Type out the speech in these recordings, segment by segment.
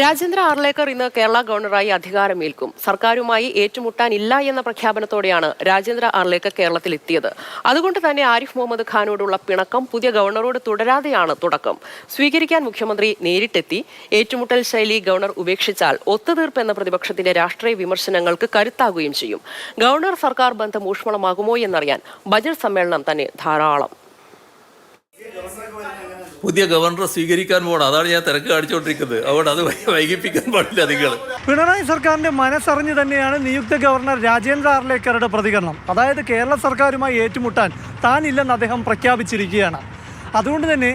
രാജേന്ദ്ര ആർലേക്കർ ഇന്ന് കേരള ഗവർണറായി അധികാരമേൽക്കും. സർക്കാരുമായി ഏറ്റുമുട്ടാനില്ല എന്ന പ്രഖ്യാപനത്തോടെയാണ് രാജേന്ദ്ര ആർലേക്കർ കേരളത്തിലെത്തിയത്. അതുകൊണ്ട് തന്നെ ആരിഫ് മുഹമ്മദ് ഖാനോടുള്ള പിണക്കം പുതിയ ഗവർണറോട് തുടരാതെയാണ് തുടക്കം. സ്വീകരിക്കാൻ മുഖ്യമന്ത്രി നേരിട്ടെത്തി. ഏറ്റുമുട്ടൽ ശൈലി ഗവർണർ ഉപേക്ഷിച്ചാൽ ഒത്തുതീർപ്പ് എന്ന പ്രതിപക്ഷത്തിന്റെ രാഷ്ട്രീയ വിമർശനങ്ങൾക്ക് കരുത്താകുകയും ചെയ്യും. ഗവർണർ സർക്കാർ ബന്ധം ഊഷ്മളമാകുമോ എന്നറിയാൻ ബജറ്റ് സമ്മേളനം തന്നെ ധാരാളം. പുതിയ ഗവർണറെ സ്വീകരിക്കാൻ പോകണം. അതാണ് ഞാൻ തിരക്ക് കാണിച്ചുകൊണ്ടിരിക്കുന്നത്. അതുകൊണ്ട് അത് വൈകിപ്പിക്കാൻ പാടില്ല നിങ്ങൾ. പിണറായി സർക്കാരിന്റെ മനസ്സറിഞ്ഞ് തന്നെയാണ് നിയുക്ത ഗവർണർ രാജേന്ദ്ര ആർലേക്കറുടെ പ്രതികരണം. അതായത് കേരള സർക്കാരുമായി ഏറ്റുമുട്ടാൻ താനില്ലെന്ന് അദ്ദേഹം പ്രഖ്യാപിച്ചിരിക്കുകയാണ്. അതുകൊണ്ട് തന്നെ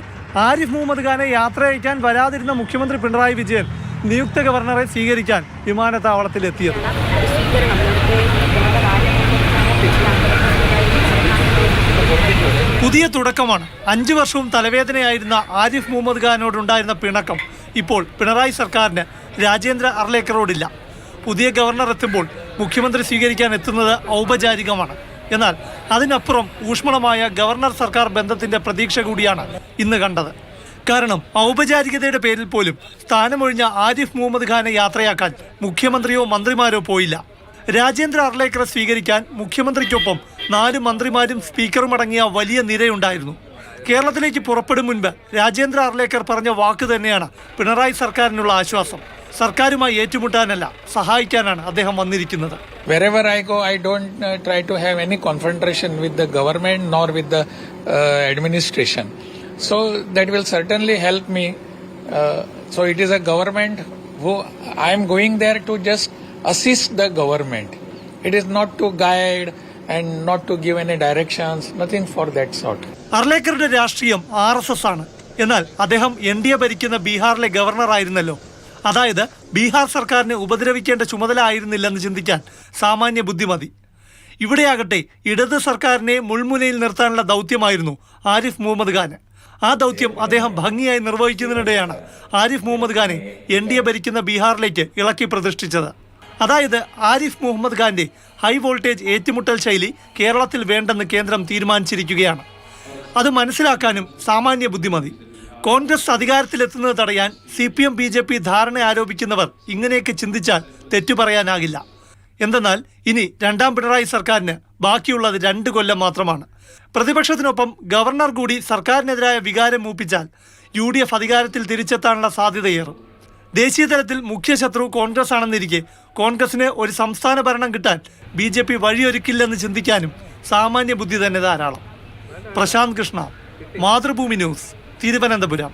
ആരിഫ് മുഹമ്മദ് ഖാനെ യാത്രയയക്കാൻ വരാതിരുന്ന മുഖ്യമന്ത്രി പിണറായി വിജയൻ നിയുക്ത ഗവർണറെ സ്വീകരിക്കാൻ വിമാനത്താവളത്തിലെത്തിയത്. പുതിയ തുടക്കമാണ്. 5 വർഷവും തലവേദനയായിരുന്ന ആരിഫ് മുഹമ്മദ് ഖാനോടുണ്ടായിരുന്ന പിണക്കം ഇപ്പോൾ പിണറായി സർക്കാരിന് രാജേന്ദ്ര ആർലേക്കറോടില്ല. പുതിയ ഗവർണർ എത്തുമ്പോൾ മുഖ്യമന്ത്രി സ്വീകരിക്കാൻ എത്തുന്നത് ഔപചാരികമാണ്. എന്നാൽ അതിനപ്പുറം ഊഷ്മളമായ ഗവർണർ സർക്കാർ ബന്ധത്തിന്റെ പ്രതീക്ഷ കൂടിയാണ് ഇന്ന് കണ്ടത്. കാരണം ഔപചാരികതയുടെ പേരിൽ പോലും സ്ഥാനമൊഴിഞ്ഞ ആരിഫ് മുഹമ്മദ് ഖാനെ യാത്രയാക്കാൻ മുഖ്യമന്ത്രിയോ മന്ത്രിമാരോ പോയില്ല. രാജേന്ദ്ര ആർലേക്കറെ സ്വീകരിക്കാൻ മുഖ്യമന്ത്രിക്കൊപ്പം 4 മന്ത്രിമാരും സ്പീക്കറും അടങ്ങിയ വലിയ നിരയുണ്ടായിരുന്നു. കേരളത്തിലേക്ക് പുറപ്പെടും മുൻപ് രാജേന്ദ്ര ആർലേക്കർ പറഞ്ഞ വാക്ക് തന്നെയാണ് പിണറായി സർക്കാരിനുള്ള ആശ്വാസം. സർക്കാരുമായി ഏറ്റുമുട്ടാനല്ല, സഹായിക്കാനാണ് അദ്ദേഹം വന്നിരിക്കുന്നത്. Wherever I go, I don't try to have any confrontation with the government nor with the administration. So that will certainly help me. So it is a government who I am going there to just assist the government. It is not to guide and not to give any directions, nothing for that sort. ആർലേക്കറുടെ രാഷ്ട്രീയം RSS ആണ്. എന്നാൽ അദ്ദേഹം NDA ഭരിക്കുന്ന ബീഹാറിലെ governor ആയിരുന്നല്ലോ. അതായത് ബീഹാർ സർക്കാരിനെ ഉപദ്രവിക്കേണ്ട ചുമതല ആയിരുന്നില്ലെന്ന് ചിന്തിക്കാൻ സാമാന്യ ബുദ്ധി മതി. ഇവിടെയാകട്ടെ ഇടത് സർക്കാരിനെ മുൾമുനയിൽ നിർത്താനുള്ള ദൗത്യമായിരുന്നു ആരിഫ് മുഹമ്മദ് ഖാന്. ആ ദൗത്യം അദ്ദേഹം ഭംഗിയായി നിർവഹിക്കുന്നതിനിടെയാണ് ആരിഫ് മുഹമ്മദ് ഖാനെ NDA ഭരിക്കുന്ന ബീഹാറിലേക്ക് ഇളക്കി പ്രതിഷ്ഠിച്ചത്. അതായത് ആരിഫ് മുഹമ്മദ് ഖാന്റെ ഹൈ വോൾട്ടേജ് ഏറ്റുമുട്ടൽ ശൈലി കേരളത്തിൽ വേണ്ടെന്ന് കേന്ദ്രം തീരുമാനിച്ചിരിക്കുകയാണ്. അത് മനസ്സിലാക്കാനും സാമാന്യ ബുദ്ധി മതി. കോൺഗ്രസ് അധികാരത്തിലെത്തുന്നത് തടയാൻ CPM BJP ധാരണ ആരോപിക്കുന്നവർ ഇങ്ങനെയൊക്കെ ചിന്തിച്ചാൽ തെറ്റു പറയാനാകില്ല. എന്തെന്നാൽ ഇനി രണ്ടാം പിണറായി സർക്കാരിന് ബാക്കിയുള്ളത് 2 കൊല്ലം മാത്രമാണ്. പ്രതിപക്ഷത്തിനൊപ്പം ഗവർണർ കൂടി സർക്കാരിനെതിരായ വികാരം മൂപ്പിച്ചാൽ UDF അധികാരത്തിൽ തിരിച്ചെത്താനുള്ള സാധ്യതയേറും. ദേശീയ തലത്തിൽ മുഖ്യ ശത്രു കോൺഗ്രസ് ആണെന്നിരിക്കെ കോൺഗ്രസിന് ഒരു സംസ്ഥാന ഭരണം കിട്ടാൻ BJP വഴിയൊരുക്കില്ലെന്ന് ചിന്തിക്കാനും സാമാന്യ ബുദ്ധി തന്നെ ധാരാളം. പ്രശാന്ത് കൃഷ്ണ, മാതൃഭൂമി ന്യൂസ്, തിരുവനന്തപുരം.